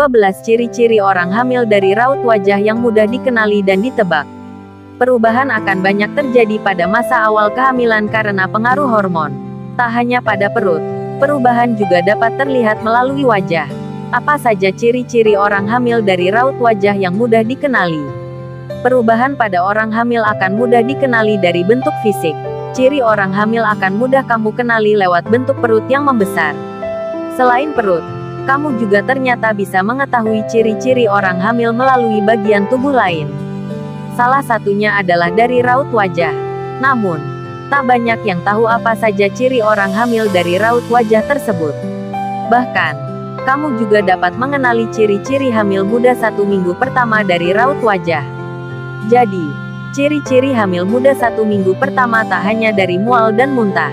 12 ciri-ciri orang hamil dari raut wajah yang mudah dikenali dan ditebak. Perubahan akan banyak terjadi pada masa awal kehamilan karena pengaruh hormon. Tak hanya pada perut, perubahan juga dapat terlihat melalui wajah. Apa saja ciri-ciri orang hamil dari raut wajah yang mudah dikenali? Perubahan pada orang hamil akan mudah dikenali dari bentuk fisik. Ciri orang hamil akan mudah kamu kenali lewat bentuk perut yang membesar. Selain perut, kamu juga ternyata bisa mengetahui ciri-ciri orang hamil melalui bagian tubuh lain. Salah satunya adalah dari raut wajah. Namun, tak banyak yang tahu apa saja ciri orang hamil dari raut wajah tersebut. Bahkan, kamu juga dapat mengenali ciri-ciri hamil muda 1 minggu pertama dari raut wajah. Jadi, ciri-ciri hamil muda 1 minggu pertama tak hanya dari mual dan muntah.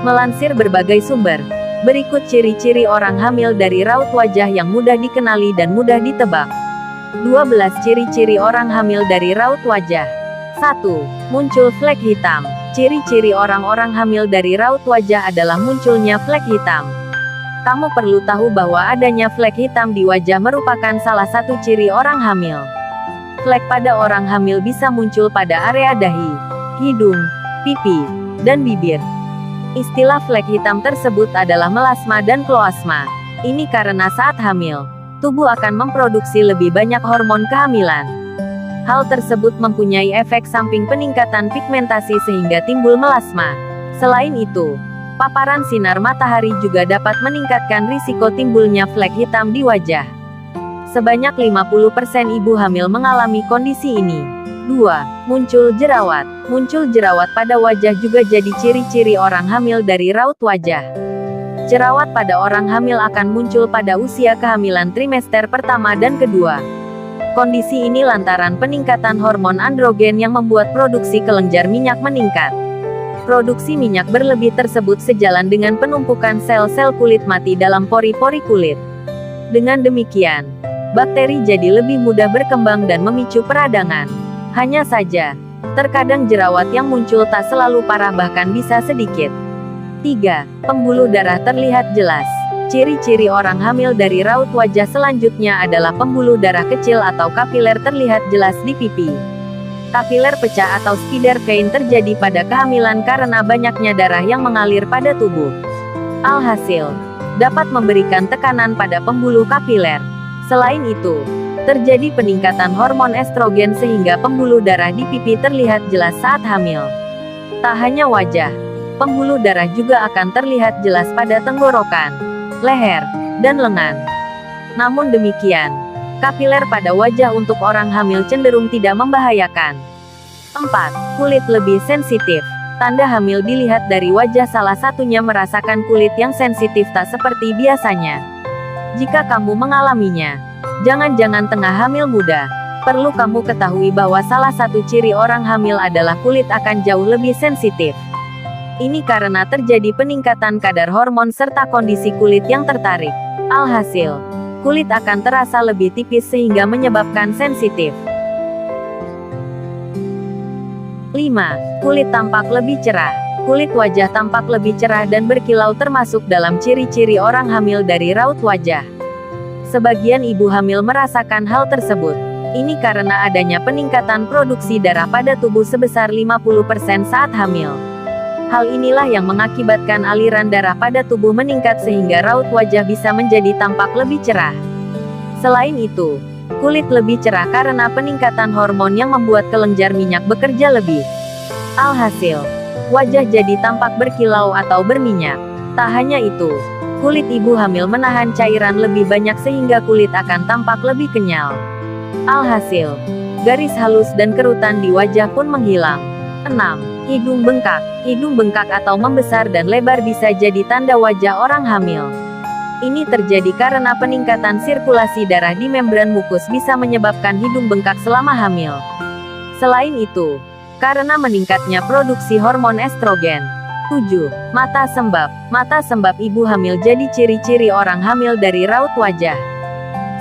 Melansir berbagai sumber, berikut ciri-ciri orang hamil dari raut wajah yang mudah dikenali dan mudah ditebak. 12 ciri-ciri orang hamil dari raut wajah. 1. Muncul flek hitam. Ciri-ciri orang-orang hamil dari raut wajah adalah munculnya flek hitam. Kamu perlu tahu bahwa adanya flek hitam di wajah merupakan salah satu ciri orang hamil. Flek pada orang hamil bisa muncul pada area dahi, hidung, pipi, dan bibir. Istilah flek hitam tersebut adalah melasma dan kloasma. Ini karena saat hamil, tubuh akan memproduksi lebih banyak hormon kehamilan. Hal tersebut mempunyai efek samping peningkatan pigmentasi sehingga timbul melasma. Selain itu, paparan sinar matahari juga dapat meningkatkan risiko timbulnya flek hitam di wajah. Sebanyak 50% ibu hamil mengalami kondisi ini. 2. Muncul jerawat. Muncul jerawat pada wajah juga jadi ciri-ciri orang hamil dari raut wajah. Jerawat pada orang hamil akan muncul pada usia kehamilan trimester pertama dan kedua. Kondisi ini lantaran peningkatan hormon androgen yang membuat produksi kelenjar minyak meningkat. Produksi minyak berlebih tersebut sejalan dengan penumpukan sel-sel kulit mati dalam pori-pori kulit. Dengan demikian, bakteri jadi lebih mudah berkembang dan memicu peradangan. Hanya saja, terkadang jerawat yang muncul tak selalu parah bahkan bisa sedikit. 3. Pembuluh darah terlihat jelas. Ciri-ciri orang hamil dari raut wajah selanjutnya adalah pembuluh darah kecil atau kapiler terlihat jelas di pipi. Kapiler pecah atau spider vein terjadi pada kehamilan karena banyaknya darah yang mengalir pada tubuh. Alhasil, dapat memberikan tekanan pada pembuluh kapiler. Selain itu, terjadi peningkatan hormon estrogen sehingga pembuluh darah di pipi terlihat jelas saat hamil. Tak hanya wajah, pembuluh darah juga akan terlihat jelas pada tenggorokan, leher, dan lengan. Namun demikian, kapiler pada wajah untuk orang hamil cenderung tidak membahayakan. 4. Kulit lebih sensitif. Tanda hamil dilihat dari wajah, salah satunya merasakan kulit yang sensitif tak seperti biasanya. Jika kamu mengalaminya, jangan-jangan tengah hamil muda, perlu kamu ketahui bahwa salah satu ciri orang hamil adalah kulit akan jauh lebih sensitif. Ini karena terjadi peningkatan kadar hormon serta kondisi kulit yang tertarik. Alhasil, kulit akan terasa lebih tipis sehingga menyebabkan sensitif. 5. Kulit tampak lebih cerah. Kulit wajah tampak lebih cerah dan berkilau termasuk dalam ciri-ciri orang hamil dari raut wajah. Sebagian ibu hamil merasakan hal tersebut. Ini karena adanya peningkatan produksi darah pada tubuh sebesar 50% saat hamil. Hal inilah yang mengakibatkan aliran darah pada tubuh meningkat sehingga raut wajah bisa menjadi tampak lebih cerah. Selain itu, kulit lebih cerah karena peningkatan hormon yang membuat kelenjar minyak bekerja lebih. Alhasil, wajah jadi tampak berkilau atau berminyak. Tak hanya itu, kulit ibu hamil menahan cairan lebih banyak sehingga kulit akan tampak lebih kenyal. Alhasil, garis halus dan kerutan di wajah pun menghilang. 6. Hidung bengkak. Hidung bengkak atau membesar dan lebar bisa jadi tanda wajah orang hamil. Ini terjadi karena peningkatan sirkulasi darah di membran mukus bisa menyebabkan hidung bengkak selama hamil. Selain itu, karena meningkatnya produksi hormon estrogen. 7. Mata sembab. Mata sembab ibu hamil jadi ciri-ciri orang hamil dari raut wajah.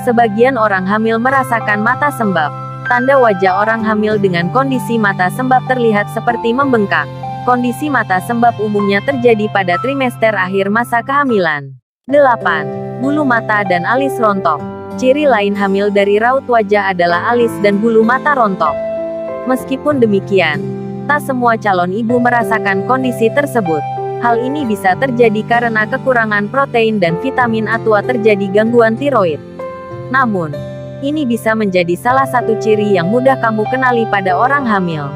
Sebagian orang hamil merasakan mata sembab. Tanda wajah orang hamil dengan kondisi mata sembab terlihat seperti membengkak. Kondisi mata sembab umumnya terjadi pada trimester akhir masa kehamilan. 8. Bulu mata dan alis rontok. Ciri lain hamil dari raut wajah adalah alis dan bulu mata rontok. Meskipun demikian, tak semua calon ibu merasakan kondisi tersebut. Hal ini bisa terjadi karena kekurangan protein dan vitamin atau terjadi gangguan tiroid. Namun, ini bisa menjadi salah satu ciri yang mudah kamu kenali pada orang hamil.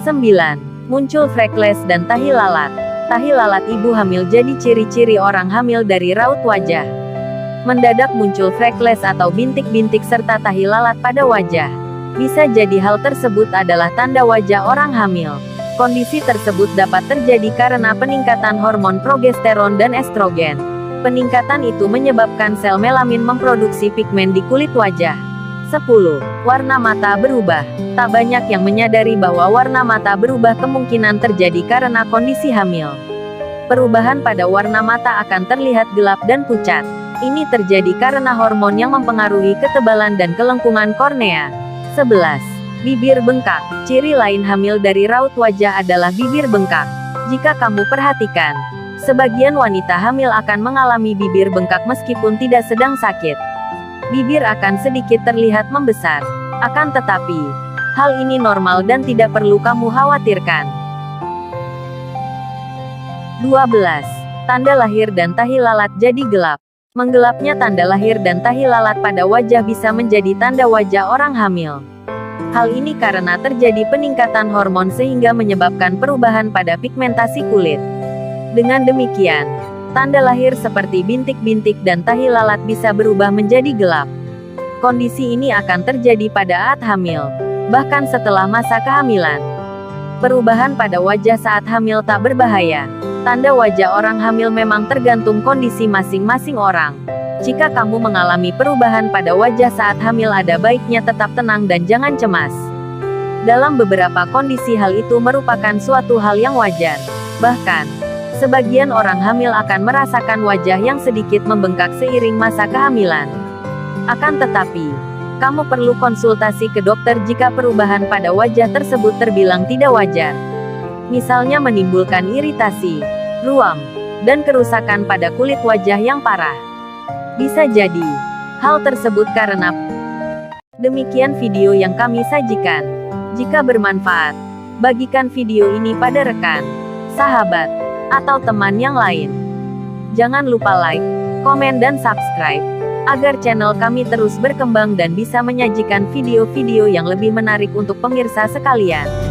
9. Muncul freckles dan tahi lalat. Tahi lalat ibu hamil jadi ciri-ciri orang hamil dari raut wajah. Mendadak muncul freckles atau bintik-bintik serta tahi lalat pada wajah. Bisa jadi hal tersebut adalah tanda wajah orang hamil. Kondisi tersebut dapat terjadi karena peningkatan hormon progesteron dan estrogen. Peningkatan itu menyebabkan sel melamin memproduksi pigmen di kulit wajah. 10. Warna mata berubah. Tak banyak yang menyadari bahwa warna mata berubah kemungkinan terjadi karena kondisi hamil. Perubahan pada warna mata akan terlihat gelap dan pucat. Ini terjadi karena hormon yang mempengaruhi ketebalan dan kelengkungan kornea. 11. Bibir bengkak. Ciri lain hamil dari raut wajah adalah bibir bengkak. Jika kamu perhatikan, sebagian wanita hamil akan mengalami bibir bengkak meskipun tidak sedang sakit. Bibir akan sedikit terlihat membesar. Akan tetapi, hal ini normal dan tidak perlu kamu khawatirkan. 12. Tanda lahir dan tahi lalat jadi gelap. Menggelapnya tanda lahir dan tahi lalat pada wajah bisa menjadi tanda wajah orang hamil. Hal ini karena terjadi peningkatan hormon sehingga menyebabkan perubahan pada pigmentasi kulit. Dengan demikian, tanda lahir seperti bintik-bintik dan tahi lalat bisa berubah menjadi gelap. Kondisi ini akan terjadi pada saat hamil, bahkan setelah masa kehamilan. Perubahan pada wajah saat hamil tak berbahaya. Tanda wajah orang hamil memang tergantung kondisi masing-masing orang. Jika kamu mengalami perubahan pada wajah saat hamil, ada baiknya tetap tenang dan jangan cemas. Dalam beberapa kondisi hal itu merupakan suatu hal yang wajar. Bahkan, sebagian orang hamil akan merasakan wajah yang sedikit membengkak seiring masa kehamilan. Akan tetapi, kamu perlu konsultasi ke dokter jika perubahan pada wajah tersebut terbilang tidak wajar. Misalnya menimbulkan iritasi, ruam, dan kerusakan pada kulit wajah yang parah. Bisa jadi, hal tersebut karena. Demikian video yang kami sajikan. Jika bermanfaat, bagikan video ini pada rekan, sahabat, atau teman yang lain. Jangan lupa like, komen dan subscribe, agar channel kami terus berkembang dan bisa menyajikan video-video yang lebih menarik untuk pemirsa sekalian.